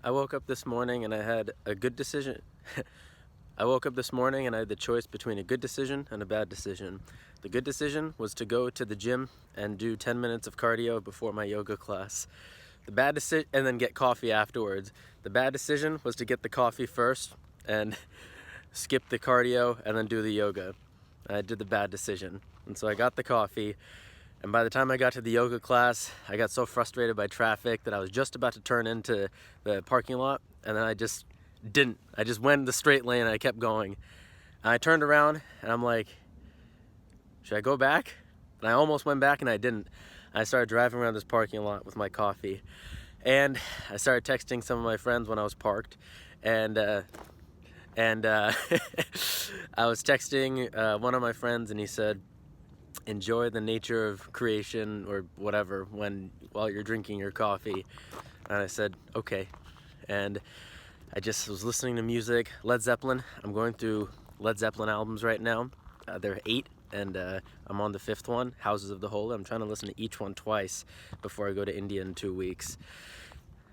I woke up this morning and I had a good decision. I woke up this morning and I had the choice between a good decision and a bad decision. The good decision was to go to the gym and do 10 minutes of cardio before my yoga class. The bad decision, and then get coffee afterwards. The bad decision was to get the coffee first and skip the cardio and then do the yoga. I did the bad decision. And so I got the coffee, and by the time I got to the yoga class, I got so frustrated by traffic that I was just about to turn into the parking lot, and then I just didn't. I just went in the straight lane and I kept going. And I turned around and I'm like, should I go back? And I almost went back and I didn't. I started driving around this parking lot with my coffee, and I started texting some of my friends when I was parked, and I was texting one of my friends, and he said, enjoy the nature of creation or whatever while you're drinking your coffee. And I said, okay. And I just was listening to music. Led Zeppelin. I'm going through Led Zeppelin albums right now. There are 8, and I'm on the 5th one, Houses of the Holy. I'm trying to listen to each one twice before I go to India in 2 weeks.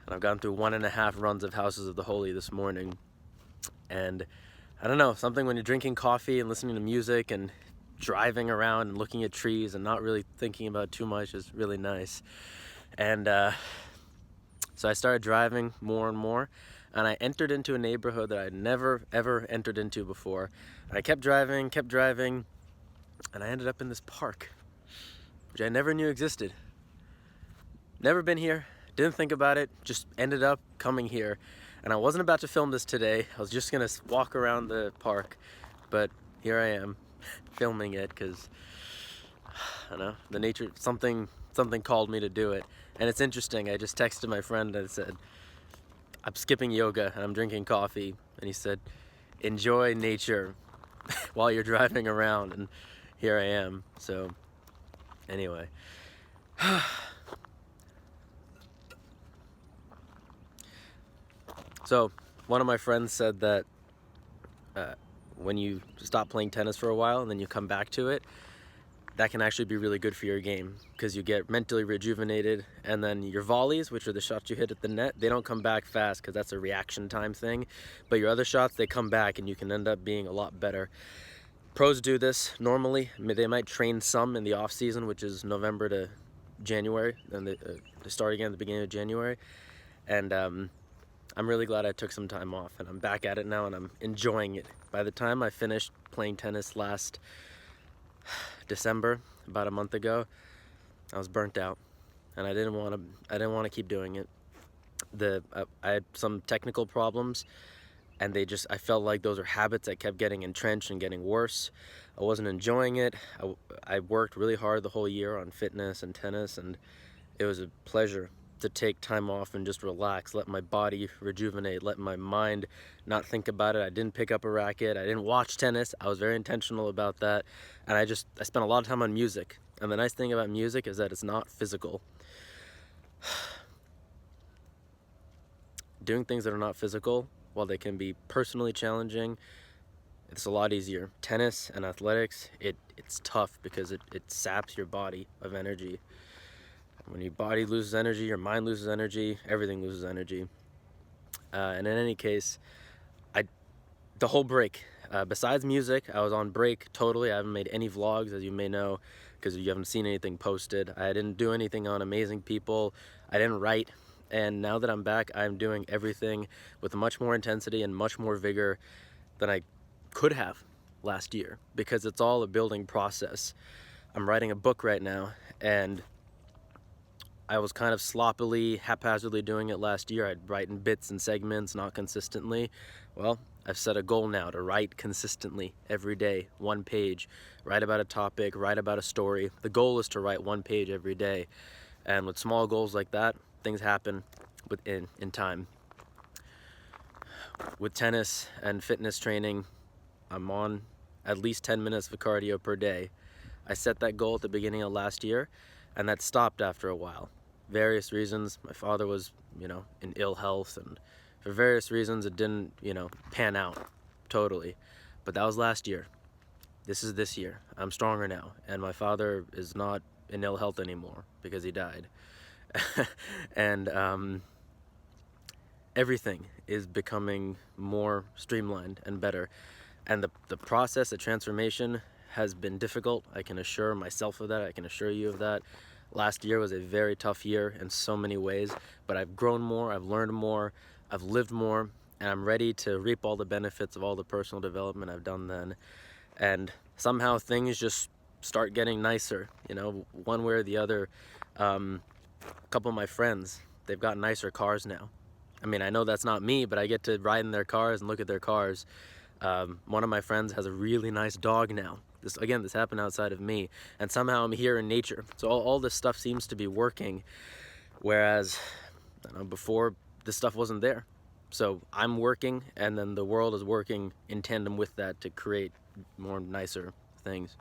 And I've gone through 1.5 runs of Houses of the Holy this morning. And I don't know, something when you're drinking coffee and listening to music and driving around and looking at trees and not really thinking about too much is really nice. And so I started driving more and more, and I entered into a neighborhood that I'd never ever entered into before. And I kept driving, and I ended up in this park, which I never knew existed. Never been here, didn't think about it, just ended up coming here. And I wasn't about to film this today. I was just gonna walk around the park, but here I am filming it because I don't know, the nature, something called me to do it. And it's interesting, I just texted my friend and said, I'm skipping yoga and I'm drinking coffee, and he said, enjoy nature while you're driving around, and here I am. So anyway, so one of my friends said that when you stop playing tennis for a while and then you come back to it, that can actually be really good for your game because you get mentally rejuvenated, and then your volleys, which are the shots you hit at the net, they don't come back fast because that's a reaction time thing, but your other shots, they come back and you can end up being a lot better. Pros do this normally. They might train some in the off season, which is November to January, and they start again at the beginning of January. And I'm really glad I took some time off, and I'm back at it now and I'm enjoying it. By the time I finished playing tennis last December, about a month ago, I was burnt out, and I didn't want to keep doing it. I had some technical problems, and I felt like those are habits that kept getting entrenched and getting worse. I wasn't enjoying it. I worked really hard the whole year on fitness and tennis, and it was a pleasure to take time off and just relax, let my body rejuvenate, let my mind not think about it. I didn't pick up a racket, I didn't watch tennis. I was very intentional about that, and I spent a lot of time on music. And the nice thing about music is that it's not physical. Doing things that are not physical, while they can be personally challenging, it's a lot easier. Tennis and athletics, it's tough because it saps your body of energy. When your body loses energy, your mind loses energy, everything loses energy. And in any case, the whole break, besides music, I was on break totally. I haven't made any vlogs, as you may know, because you haven't seen anything posted. I didn't do anything on amazing people. I didn't write. And now that I'm back, I'm doing everything with much more intensity and much more vigor than I could have last year, because it's all a building process. I'm writing a book right now, and I was kind of sloppily, haphazardly doing it last year. I'd write in bits and segments, not consistently. Well, I've set a goal now to write consistently every day, 1 page, write about a topic, write about a story. The goal is to write 1 page every day. And with small goals like that, things happen in time. With tennis and fitness training, I'm on at least 10 minutes of cardio per day. I set that goal at the beginning of last year, and that stopped after a while. Various reasons. My father was, in ill health, and for various reasons it didn't, pan out totally. But that was last year. This is this year. I'm stronger now, and my father is not in ill health anymore because he died. and everything is becoming more streamlined and better. And the process, the transformation has been difficult. I can assure myself of that. I can assure you of that. Last year was a very tough year in so many ways, but I've grown more, I've learned more, I've lived more, and I'm ready to reap all the benefits of all the personal development I've done then. And somehow things just start getting nicer, you know, one way or the other. A couple of my friends, they've got nicer cars now. I mean, I know that's not me, but I get to ride in their cars and look at their cars. One of my friends has a really nice dog now. This happened outside of me, and somehow I'm here in nature. So all this stuff seems to be working, whereas before this stuff wasn't there. So I'm working, and then the world is working in tandem with that to create more nicer things.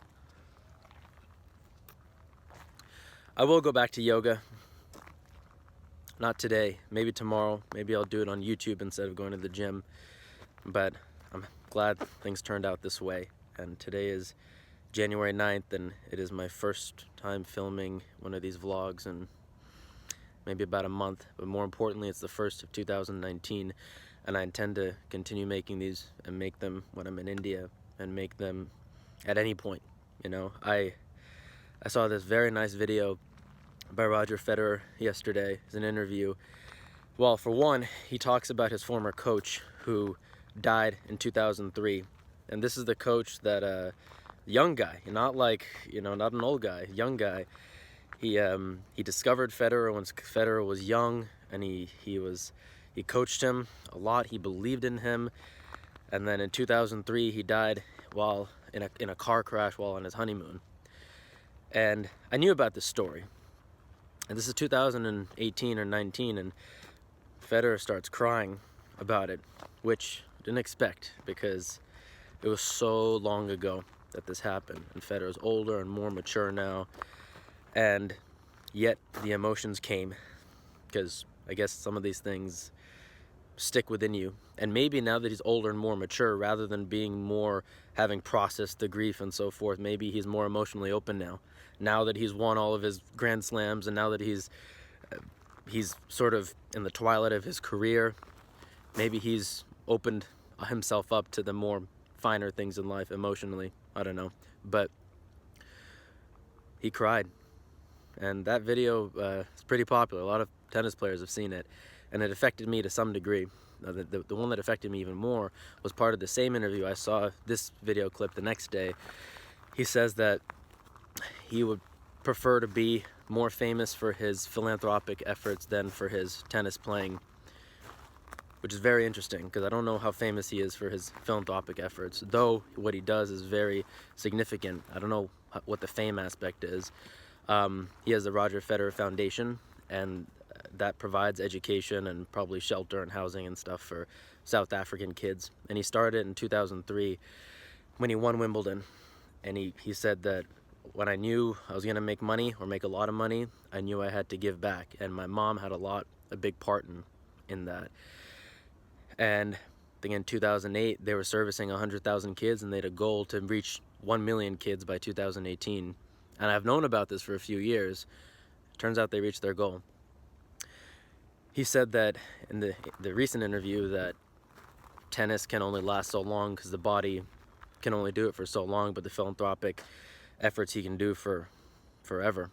I will go back to yoga. Not today, maybe tomorrow. Maybe I'll do it on YouTube instead of going to the gym. But I'm glad things turned out this way. And today is January 9th, and it is my first time filming one of these vlogs in maybe about a month. But more importantly, it's the first of 2019, and I intend to continue making these and make them when I'm in India and make them at any point. You know, I saw this very nice video by Roger Federer yesterday. It's an interview. Well, for one, he talks about his former coach who died in 2003, and this is the coach that young guy, not like, you know, not an old guy, young guy. He discovered Federer when Federer was young, and he coached him a lot. He believed in him, and then in 2003 he died while in a car crash while on his honeymoon. And I knew about this story. And this is 2018 or 19, and Federer starts crying about it, which I didn't expect because it was so long ago that this happened. And Federer's older and more mature now, and yet the emotions came because I guess some of these things stick within you. And maybe now that he's older and more mature, rather than being more having processed the grief and so forth, maybe he's more emotionally open now that he's won all of his Grand Slams, and now that he's sort of in the twilight of his career, maybe he's opened himself up to the more finer things in life emotionally. I don't know, but he cried, and that video is pretty popular. A lot of tennis players have seen it, and it affected me to some degree. The one that affected me even more was part of the same interview. I saw this video clip the next day. He says that he would prefer to be more famous for his philanthropic efforts than for his tennis playing, which is very interesting because I don't know how famous he is for his philanthropic efforts, though what he does is very significant. I don't know what the fame aspect is. He has the Roger Federer Foundation, and that provides education and probably shelter and housing and stuff for South African kids. And he started in 2003 when he won Wimbledon. And he said that when I knew I was going to make money or make a lot of money, I knew I had to give back. And my mom had a big part in that. And I think in 2008, they were servicing 100,000 kids, and they had a goal to reach 1 million kids by 2018. And I've known about this for a few years. Turns out they reached their goal. He said that in the recent interview that tennis can only last so long because the body can only do it for so long, but the philanthropic efforts he can do for forever.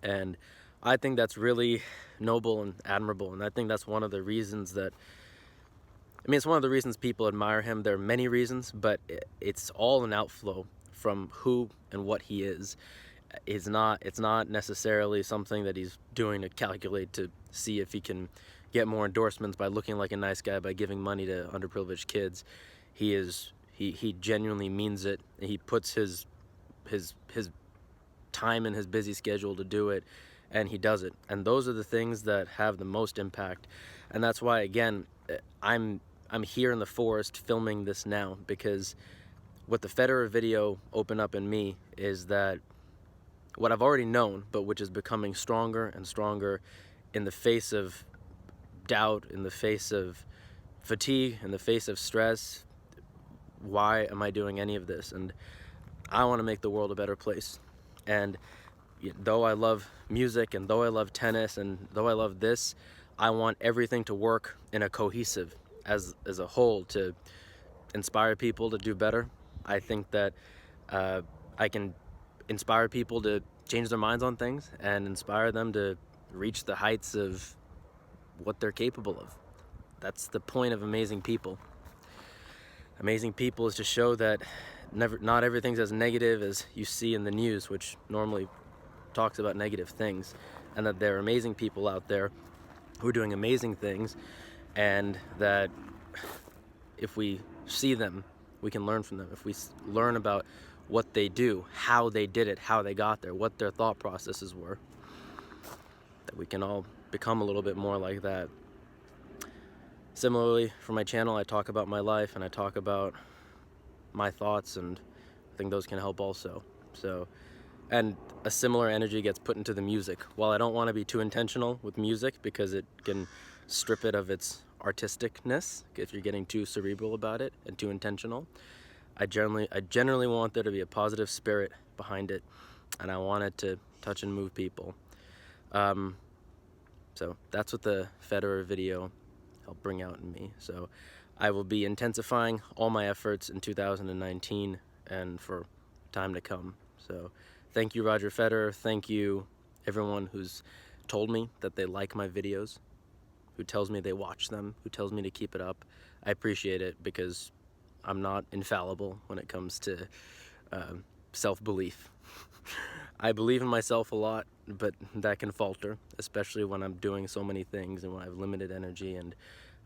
And I think that's really noble and admirable, and I think that's one of the reasons that, I mean, it's one of the reasons people admire him. There are many reasons, but it's all an outflow from who and what he is. It's not necessarily something that he's doing to calculate to see if he can get more endorsements by looking like a nice guy, by giving money to underprivileged kids. He genuinely means it. He puts his time in his busy schedule to do it, and he does it. And those are the things that have the most impact. And that's why, again, I'm here in the forest filming this now, because what the Federer video opened up in me is that what I've already known, but which is becoming stronger and stronger in the face of doubt, in the face of fatigue, in the face of stress. Why am I doing any of this? And I want to make the world a better place. And though I love music, and though I love tennis, and though I love this, I want everything to work in a cohesive, as a whole, to inspire people to do better. I think that I can inspire people to change their minds on things and inspire them to reach the heights of what they're capable of. That's the point of Amazing People. Amazing People is to show that not everything's as negative as you see in the news, which normally talks about negative things, and that there are amazing people out there who are doing amazing things, and that if we see them, we can learn from them. If we learn about what they do, how they did it, how they got there, what their thought processes were, that we can all become a little bit more like that. Similarly, for my channel, I talk about my life and I talk about my thoughts, and I think those can help also. So, and a similar energy gets put into the music. While I don't want to be too intentional with music because it can strip it of its artisticness if you're getting too cerebral about it and too intentional, I generally want there to be a positive spirit behind it, and I want it to touch and move people. So that's what the Federer video helped bring out in me. So I will be intensifying all my efforts in 2019 and for time to come. So thank you, Roger Federer. Thank you, everyone who's told me that they like my videos, who tells me they watch them, who tells me to keep it up. I appreciate it because I'm not infallible when it comes to self-belief. I believe in myself a lot, but that can falter, especially when I'm doing so many things and when I have limited energy and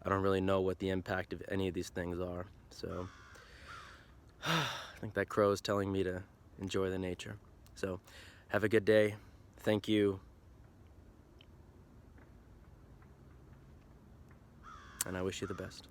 I don't really know what the impact of any of these things are. So I think that crow is telling me to enjoy the nature. So have a good day. Thank you. And I wish you the best.